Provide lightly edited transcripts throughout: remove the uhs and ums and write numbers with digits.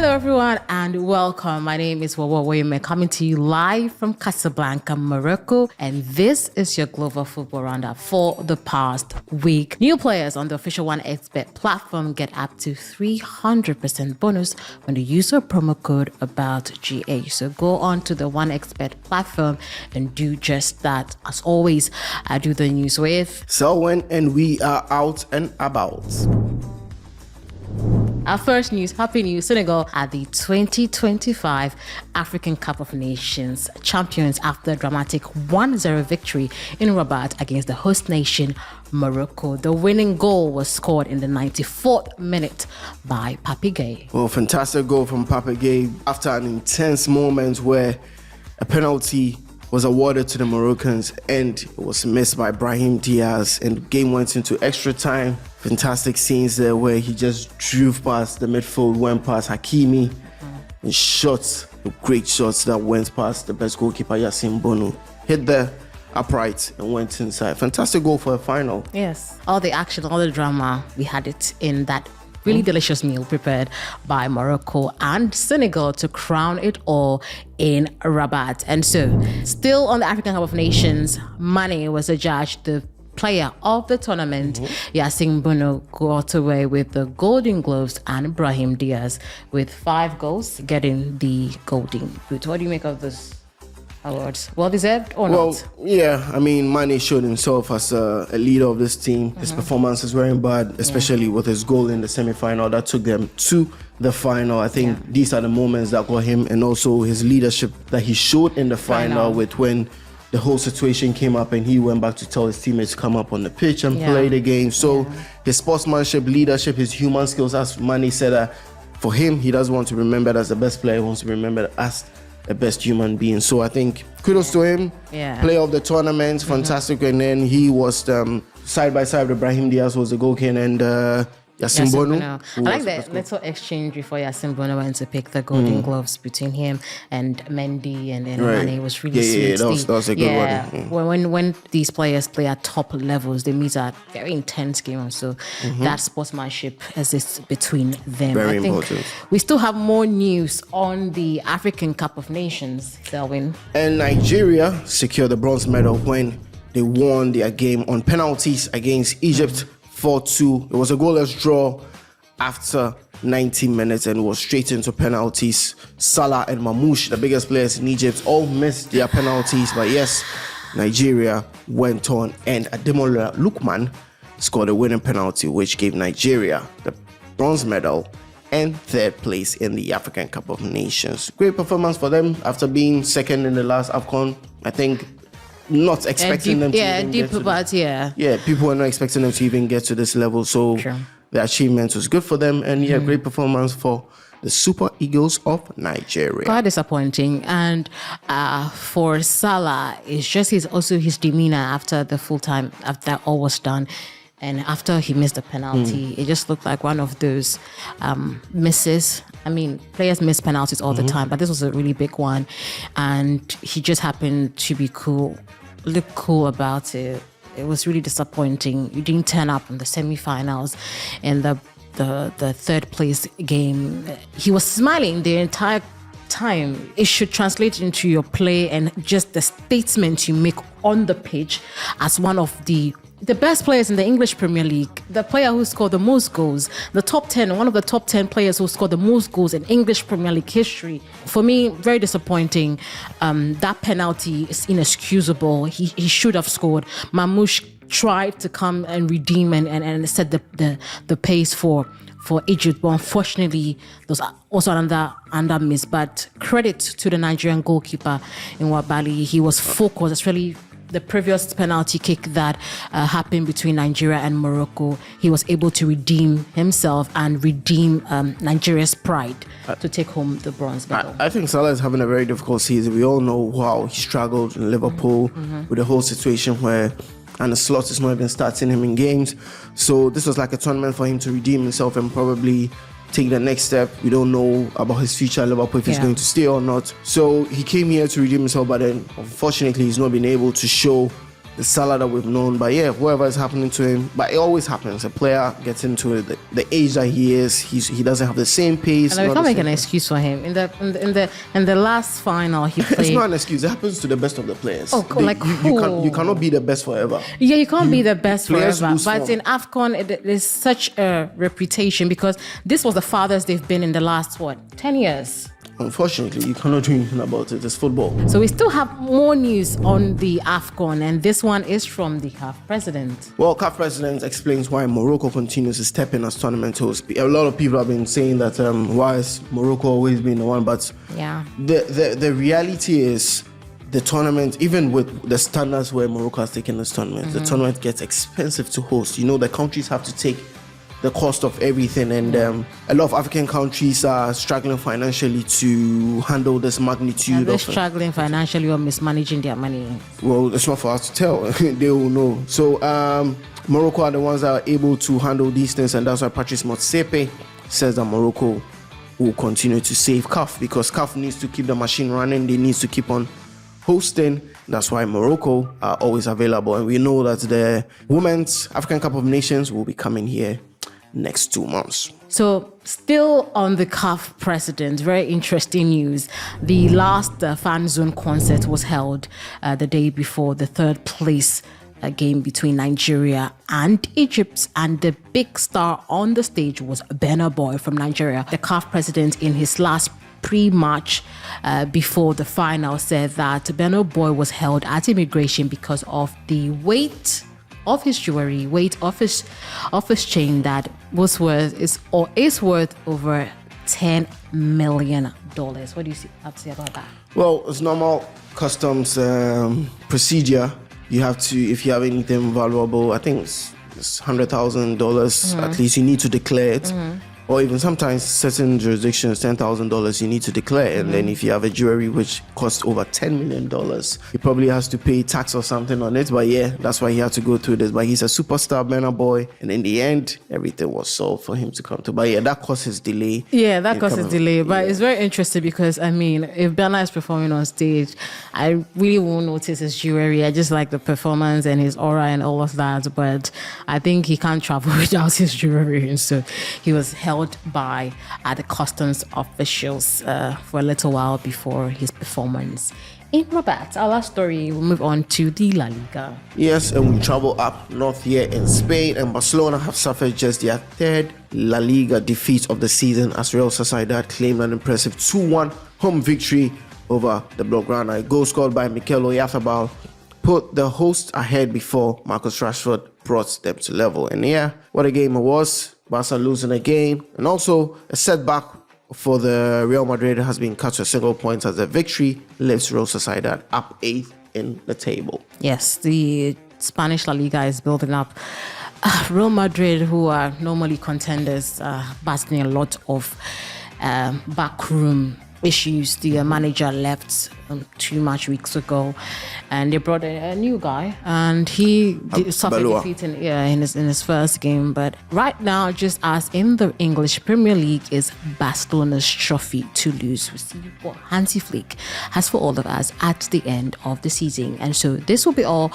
Hello, everyone, and welcome. My name is Wawa Wayme, coming to you live from Casablanca, Morocco, and this is your global football roundup for the past week. New players on the official 1xBet platform get up to 300% bonus when you use our promo code ABOUTGH. So go on to the 1xBet platform and do just that. As always, I do the news with Senegal Win, and we are out and about. Our first news, happy news, Senegal are the 2025 African Cup of Nations champions after a dramatic 1-0 victory in Rabat against the host nation, Morocco. The winning goal was scored in the 94th minute by Pape Gueye. Well, fantastic goal from Pape Gueye after an intense moment where a penalty was awarded to the Moroccans and it was missed by Brahim Diaz, and the game went into extra time. Fantastic scenes there where he just drove past the midfield, went past Hakimi and shots, great shots that went past the best goalkeeper, Yassine Bono. Hit the upright and went inside. Fantastic goal for a final. Yes, all the action, all the drama, we had it in that really delicious meal prepared by Morocco and Senegal to crown it all in Rabat. And so, still on the African Cup of Nations, Mané was adjudged the player of the tournament. Yassine Bono got away with the Golden Gloves and Brahim Diaz with 5 goals, getting the Golden Boot. What do you make of this awards? Well deserved or not? Well, yeah, I mean, Mané showed himself as a leader of this team. His performances weren't bad, especially with his goal in the semi-final that took them to the final. I think these are the moments that got him, and also his leadership that he showed in the final with when the whole situation came up and he went back to tell his teammates to come up on the pitch and play the game. So his sportsmanship, leadership, his human skills, as Mané said, for him, he doesn't want to be remembered as the best player, he wants to be remembered as the best human being. So I think kudos to him. Player of the tournament, fantastic. And then he was side by side with Brahim Diaz was the goalkeeper, and Yassine Bono. I like that little exchange before Yassine Bono went to pick the Golden Gloves between him and Mendy and Mané. It was really sweet. That was a good one. When these players play at top levels, they meet at very intense games. So that sportsmanship exists between them. Very I think important. we still have more news on the African Cup of Nations, Selwyn. And Nigeria secured the bronze medal when they won their game on penalties against Egypt. 4-2. It was a goalless draw after 90 minutes and it was straight into penalties. Salah and Mamouche, the biggest players in Egypt, all missed their penalties. But yes, Nigeria went on, and Ademola Lookman scored a winning penalty, which gave Nigeria the bronze medal and 3rd place in the African Cup of Nations. Great performance for them after being second in the last AFCON. I think not expecting them to even get to people were not expecting them to even get to this level, so the achievement was good for them, and great performance for the Super Eagles of Nigeria. Quite disappointing, and for Salah, it's just his demeanor after the full time, after all was done. And after he missed the penalty, it just looked like one of those misses. I mean, players miss penalties all the time, but this was a really big one. And he just happened to be look cool about it. It was really disappointing. You didn't turn up in the semi-finals and the 3rd place game. He was smiling the entire time. It should translate into your play and just the statement you make on the pitch as one of the best players in the English Premier League, the player who scored the most goals, the top 10, one of the top 10 players who scored the most goals in English Premier League history. For me, very disappointing. That penalty is inexcusable. He should have scored. Mamouche tried to come and redeem and set the pace for Egypt, but unfortunately, there was also another miss. But credit to the Nigerian goalkeeper in Wabali. He was focused, especially the previous penalty kick that happened between Nigeria and Morocco. He was able to redeem himself and redeem Nigeria's pride to take home the bronze medal. I think Salah is having a very difficult season. We all know how he struggled in Liverpool with the whole situation where Arne Slot is not even starting him in games. So this was like a tournament for him to redeem himself and probably take the next step. We don't know about his future at Liverpool, if he's going to stay or not. So he came here to redeem himself, but then unfortunately he's not been able to show the Salah that we've known. But yeah, whatever is happening to him, but it always happens. A player gets into it, the age that he is, he doesn't have the same pace. And we can't make an excuse for him. In the last final he played. It's not an excuse. It happens to the best of the players. Oh, you cannot be the best forever. Yeah, you can't be the best forever. But form. in AFCON, it is such a reputation because this was the farthest they've been in the last 10 years. Unfortunately, you cannot do anything about it. It's football. So we still have more news on the AFCON, and this one is from the CAF president. Well, CAF president explains why Morocco continues to step in as tournament host. A lot of people have been saying that why is Morocco always been the one, but yeah, the reality is the tournament, even with the standards where Morocco has taken this tournament, the tournament gets expensive to host. You know, the countries have to take the cost of everything, and a lot of African countries are struggling financially to handle this magnitude. Are they struggling financially or mismanaging their money? Well, it's not for us to tell. They will know. So Morocco are the ones that are able to handle these things, and that's why Patrice Motsepe says that Morocco will continue to save CAF, because CAF needs to keep the machine running. They need to keep on hosting. That's why Morocco are always available, and we know that the Women's African Cup of Nations will be coming here next 2 months. So still on the CAF president, very interesting news. The last fan zone concert was held the day before the third place game between Nigeria and Egypt, and the big star on the stage was Burna Boy from Nigeria. The CAF president, in his last pre-match before the final, said that Burna Boy was held at immigration because of the weight of his jewelry, weight of his chain that is worth over $10 million. What do you have to say about that? Well, it's normal customs procedure. You have to, if you have anything valuable, I think it's $100,000 at least, you need to declare it. Or even sometimes certain jurisdictions, $10,000 you need to declare. And then if you have a jewelry which costs over $10 million, he probably has to pay tax or something on it. But yeah, that's why he had to go through this. But he's a superstar, Burna Boy. And in the end, everything was solved for him to come to. But yeah, that caused his delay. Yeah, that caused his delay. But it's very interesting because, I mean, if Burna is performing on stage, I really won't notice his jewelry. I just like the performance and his aura and all of that. But I think he can't travel without his jewelry. And so he was held by the customs officials for a little while before his performance. In Robert, our last story, we'll move on to the La Liga. Yes, and we travel up north here in Spain, and Barcelona have suffered just their third La Liga defeat of the season as Real Sociedad claimed an impressive 2-1 home victory over the Blaugrana. A goal scored by Mikel Oyarzabal put the hosts ahead before Marcus Rashford brought them to level. And yeah, what a game it was. Barca losing a game, and also a setback for the Real Madrid has been cut to a single point as the victory lifts Real Sociedad up 8th in the table. Yes, the Spanish La Liga is building up. Real Madrid, who are normally contenders, battling a lot of backroom issues. The manager left 2 match weeks ago, and they brought a new guy, and he suffered defeat in his first game. But right now, just as in the English Premier League, is Barcelona's trophy to lose. We see what Hansi Flick has for all of us at the end of the season. And so this will be all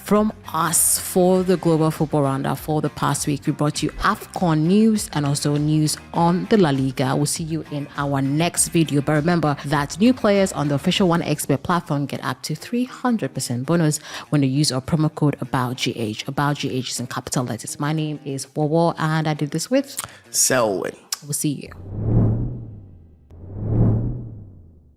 from us for the Global Football Roundup for the past week. We brought you AFCON news and also news on the La Liga. We'll see you in our next video. But remember that new players on the official OneXBet platform get up to 300% bonus when they use our promo code ABOUTGH. ABOUTGH is in capital letters. My name is Wowo, and I did this with Selwyn. We'll see you.